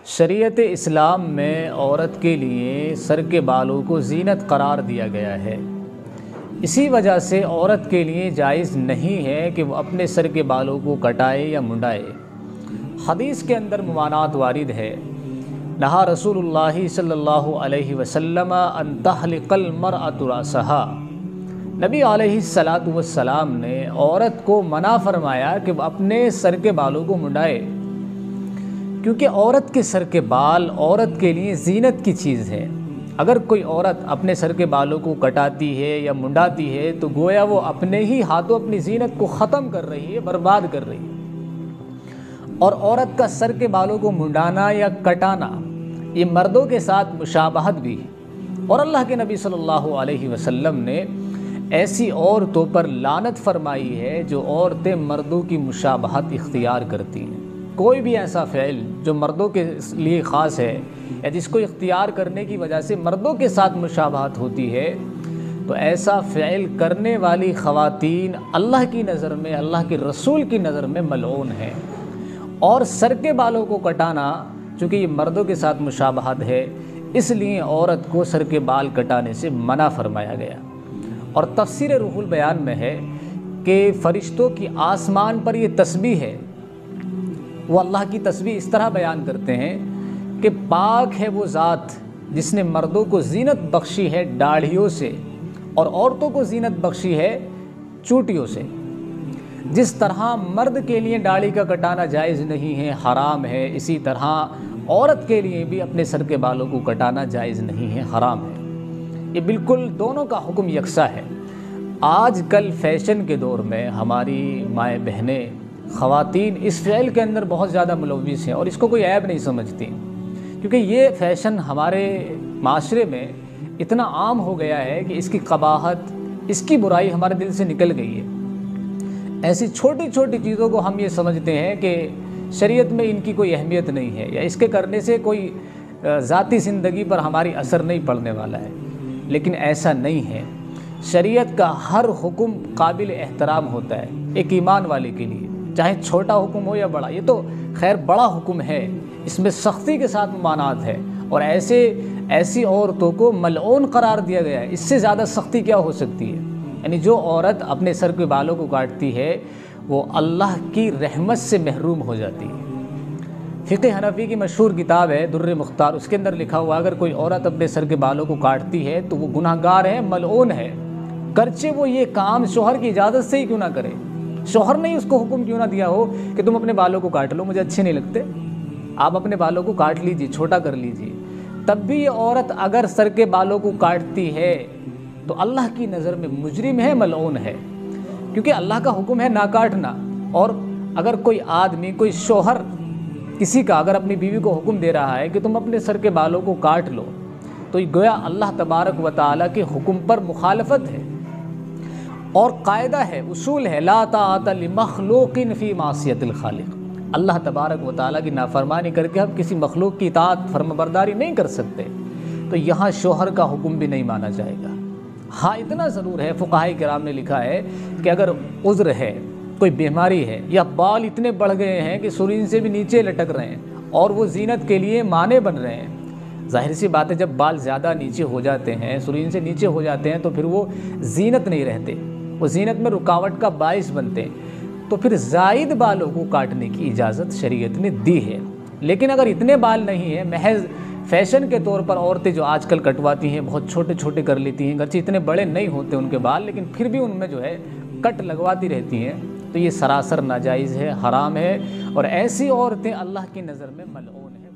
شریعت اسلام میں عورت کے لیے سر کے بالوں کو زینت قرار دیا گیا ہے۔ اسی وجہ سے عورت کے لیے جائز نہیں ہے کہ وہ اپنے سر کے بالوں کو کٹائے یا منڈائے۔ حدیث کے اندر ممانعت وارد ہے۔ نہا رسول اللہ صلی اللہ علیہ وسلم ان تحلق المرأۃ رأسها، نبی علیہ السلام نے عورت کو منع فرمایا کہ وہ اپنے سر کے بالوں کو منڈائے، کیونکہ عورت کے سر کے بال عورت کے لیے زینت کی چیز ہے۔ اگر کوئی عورت اپنے سر کے بالوں کو کٹاتی ہے یا منڈاتی ہے تو گویا وہ اپنے ہی ہاتھوں اپنی زینت کو ختم کر رہی ہے، برباد کر رہی ہے۔ اور عورت کا سر کے بالوں کو منڈانا یا کٹانا یہ مردوں کے ساتھ مشابہت بھی ہے، اور اللہ کے نبی صلی اللہ علیہ وسلم نے ایسی عورتوں پر لعنت فرمائی ہے جو عورتیں مردوں کی مشابہت اختیار کرتی ہیں۔ کوئی بھی ایسا فعل جو مردوں کے لیے خاص ہے یا جس کو اختیار کرنے کی وجہ سے مردوں کے ساتھ مشابہت ہوتی ہے، تو ایسا فعل کرنے والی خواتین اللہ کی نظر میں، اللہ کے رسول کی نظر میں ملعون ہیں۔ اور سر کے بالوں کو کٹانا چونکہ یہ مردوں کے ساتھ مشابہت ہے، اس لیے عورت کو سر کے بال کٹانے سے منع فرمایا گیا۔ اور تفسیر روح البیان میں ہے کہ فرشتوں کی آسمان پر یہ تسبیح ہے، وہ اللہ کی تسبیح اس طرح بیان کرتے ہیں کہ پاک ہے وہ ذات جس نے مردوں کو زینت بخشی ہے داڑھیوں سے اور عورتوں کو زینت بخشی ہے چوٹیوں سے۔ جس طرح مرد کے لیے داڑھی کا کٹانا جائز نہیں ہے، حرام ہے، اسی طرح عورت کے لیے بھی اپنے سر کے بالوں کو کٹانا جائز نہیں ہے، حرام ہے۔ یہ بالکل دونوں کا حکم یکساں ہے۔ آج کل فیشن کے دور میں ہماری مائیں بہنیں، خواتین اس فعل کے اندر بہت زیادہ ملوث ہیں اور اس کو کوئی عیب نہیں سمجھتی، کیونکہ یہ فیشن ہمارے معاشرے میں اتنا عام ہو گیا ہے کہ اس کی قباحت، اس کی برائی ہمارے دل سے نکل گئی ہے۔ ایسی چھوٹی چھوٹی چیزوں کو ہم یہ سمجھتے ہیں کہ شریعت میں ان کی کوئی اہمیت نہیں ہے یا اس کے کرنے سے کوئی ذاتی زندگی پر ہماری اثر نہیں پڑنے والا ہے، لیکن ایسا نہیں ہے۔ شریعت کا ہر حکم قابل احترام ہوتا ہے ایک ایمان والے کے لیے، چاہے چھوٹا حکم ہو یا بڑا۔ یہ تو خیر بڑا حکم ہے، اس میں سختی کے ساتھ ممانعت ہے، اور ایسی عورتوں کو ملعون قرار دیا گیا ہے۔ اس سے زیادہ سختی کیا ہو سکتی ہے؟ یعنی جو عورت اپنے سر کے بالوں کو کاٹتی ہے وہ اللہ کی رحمت سے محروم ہو جاتی ہے۔ فقہ حنفی کی مشہور کتاب ہے در مختار، اس کے اندر لکھا ہوا اگر کوئی عورت اپنے سر کے بالوں کو کاٹتی ہے تو وہ گناہ گار ہے، ملعون ہے، گرچہ وہ یہ کام شوہر کی اجازت سے ہی کیوں نہ کرے۔ شوہر نے اس کو حکم کیوں نہ دیا ہو کہ تم اپنے بالوں کو کاٹ لو، مجھے اچھے نہیں لگتے، آپ اپنے بالوں کو کاٹ لیجئے، چھوٹا کر لیجئے، تب بھی یہ عورت اگر سر کے بالوں کو کاٹتی ہے تو اللہ کی نظر میں مجرم ہے، ملعون ہے، کیونکہ اللہ کا حکم ہے نہ کاٹنا۔ اور اگر کوئی آدمی، کوئی شوہر کسی کا اگر اپنی بیوی کو حکم دے رہا ہے کہ تم اپنے سر کے بالوں کو کاٹ لو، تو یہ گویا اللہ تبارک و تعالیٰ کے حکم پر مخالفت ہے۔ اور قاعدہ ہے، اصول ہے، لا طاعۃ لمخلوق فی معصیۃ الخالق، اللہ تبارک و تعالیٰ کی نافرمانی کر کے ہم کسی مخلوق کی اطاعت فرمانبرداری نہیں کر سکتے، تو یہاں شوہر کا حکم بھی نہیں مانا جائے گا۔ ہاں اتنا ضرور ہے، فقہاء کرام نے لکھا ہے کہ اگر عذر ہے، کوئی بیماری ہے، یا بال اتنے بڑھ گئے ہیں کہ سرین سے بھی نیچے لٹک رہے ہیں اور وہ زینت کے لیے مانع بن رہے ہیں، ظاہر سی بات ہے جب بال زیادہ نیچے ہو جاتے ہیں، سرین سے نیچے ہو جاتے ہیں، تو پھر وہ زینت نہیں رہتے، وہ زینت میں رکاوٹ کا باعث بنتے ہیں، تو پھر زائد بالوں کو کاٹنے کی اجازت شریعت نے دی ہے۔ لیکن اگر اتنے بال نہیں ہیں، محض فیشن کے طور پر عورتیں جو آج کل کٹواتی ہیں، بہت چھوٹے چھوٹے کر لیتی ہیں، گرچہ اتنے بڑے نہیں ہوتے ان کے بال، لیکن پھر بھی ان میں جو ہے کٹ لگواتی رہتی ہیں، تو یہ سراسر ناجائز ہے، حرام ہے، اور ایسی عورتیں اللہ کی نظر میں ملعون ہیں۔